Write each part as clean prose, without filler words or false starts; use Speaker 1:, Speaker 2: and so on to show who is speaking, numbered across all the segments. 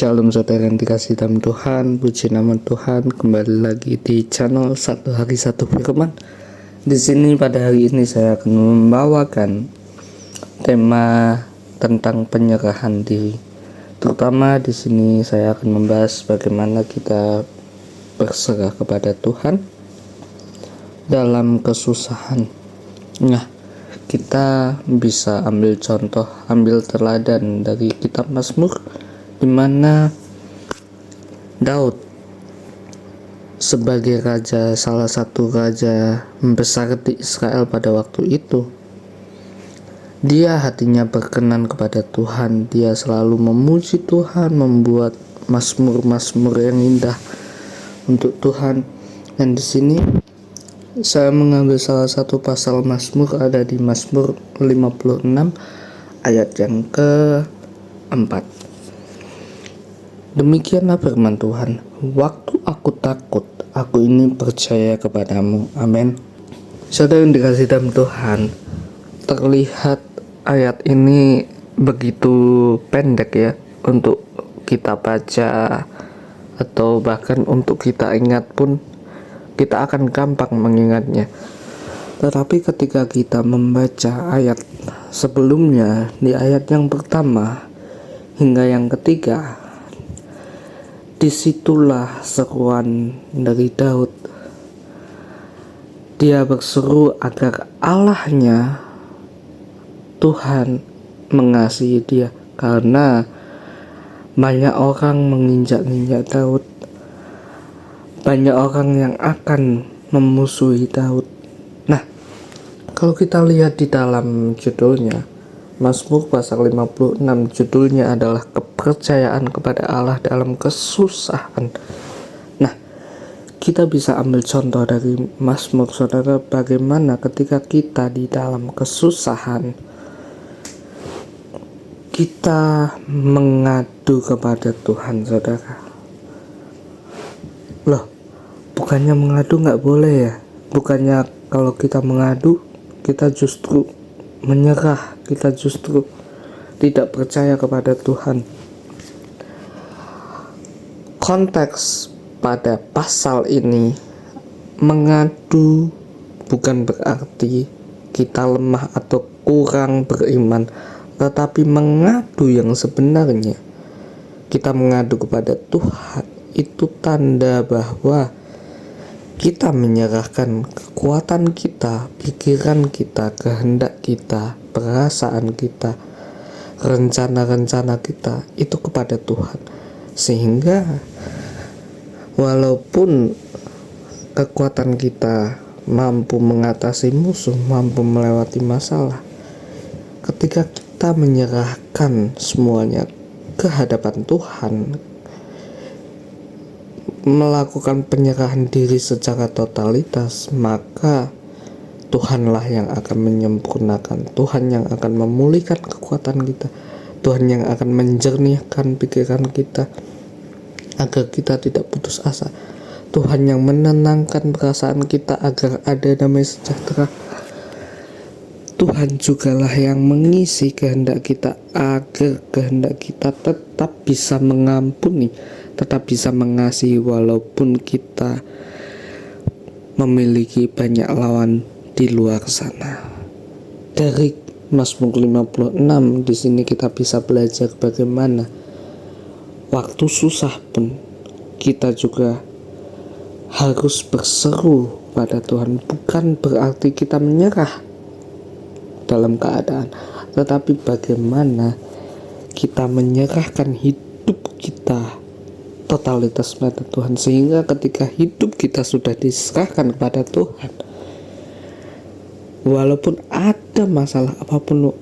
Speaker 1: Shalom saudara yang dikasih dalam Tuhan, puji nama Tuhan. Kembali lagi di channel Satu Hari Satu Firman. Di sini pada hari ini saya akan membawakan tema tentang penyerahan diri. Terutama di sini saya akan membahas bagaimana kita berserah kepada Tuhan dalam kesusahan. Nah, kita bisa ambil contoh, ambil teladan dari kitab Mazmur, di mana Daud sebagai raja, salah satu raja besar di Israel pada waktu itu, dia hatinya berkenan kepada Tuhan. Dia selalu memuji Tuhan, membuat mazmur-mazmur yang indah untuk Tuhan. Dan di sini saya mengambil salah satu pasal Mazmur, ada di Mazmur 56 ayat yang keempat. Demikianlah firman Tuhan, waktu aku takut, aku ini percaya kepadamu. Amin. Saudara yang dikasih dalam Tuhan, terlihat ayat ini begitu pendek ya untuk kita baca, atau bahkan untuk kita ingat pun kita akan gampang mengingatnya. Tetapi ketika kita membaca ayat sebelumnya, di ayat yang pertama hingga yang ketiga, disitulah seruan dari Daud. Dia berseru agar Allahnya, Tuhan, mengasihi dia, karena banyak orang menginjak-injak Daud. Banyak orang yang akan memusuhi Daud. Nah, kalau kita lihat di dalam judulnya, Mazmur pasal 56, judulnya adalah kepercayaan kepada Allah dalam kesusahan. Nah, kita bisa ambil contoh dari Mazmur, saudara, bagaimana ketika kita di dalam kesusahan, kita mengadu kepada Tuhan, saudara. Loh, bukannya mengadu nggak boleh ya? Bukannya kalau kita mengadu, kita justru menyerah, kita justru tidak percaya kepada Tuhan. Konteks pada pasal ini, mengadu bukan berarti kita lemah atau kurang beriman, tetapi mengadu yang sebenarnya, kita mengadu kepada Tuhan, itu tanda bahwa kita menyerahkan kekuatan kita, pikiran kita, kehendak kita, perasaan kita, rencana-rencana kita itu kepada Tuhan. Sehingga walaupun kekuatan kita mampu mengatasi musuh, mampu melewati masalah, ketika kita menyerahkan semuanya ke hadapan Tuhan, melakukan penyerahan diri secara totalitas, maka Tuhanlah yang akan menyempurnakan, Tuhan yang akan memulihkan kekuatan kita, Tuhan yang akan menjernihkan pikiran kita agar kita tidak putus asa, Tuhan yang menenangkan perasaan kita agar ada damai sejahtera. Tuhan jugalah yang mengisi kehendak kita agar kehendak kita tetap bisa mengampuni, tetap bisa mengasihi walaupun kita memiliki banyak lawan di luar sana. Dari Mazmur 56 di sini kita bisa belajar bagaimana waktu susah pun kita juga harus berseru pada Tuhan. Bukan berarti kita menyerah dalam keadaan, tetapi bagaimana kita menyerahkan hidup kita totalitas pada Tuhan, sehingga ketika hidup kita sudah diserahkan kepada Tuhan, walaupun ada masalah apapun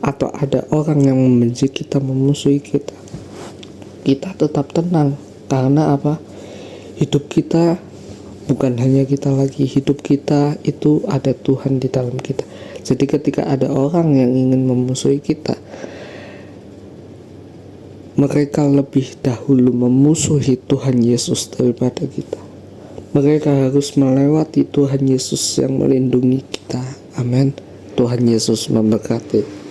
Speaker 1: atau ada orang yang membenci kita, memusuhi kita, kita tetap tenang. Karena apa? Hidup kita bukan hanya kita lagi, hidup kita itu ada Tuhan di dalam kita. Jadi ketika ada orang yang ingin memusuhi kita, mereka lebih dahulu memusuhi Tuhan Yesus daripada kita. Mereka harus melewati Tuhan Yesus yang melindungi kita. Amin. Tuhan Yesus memberkati.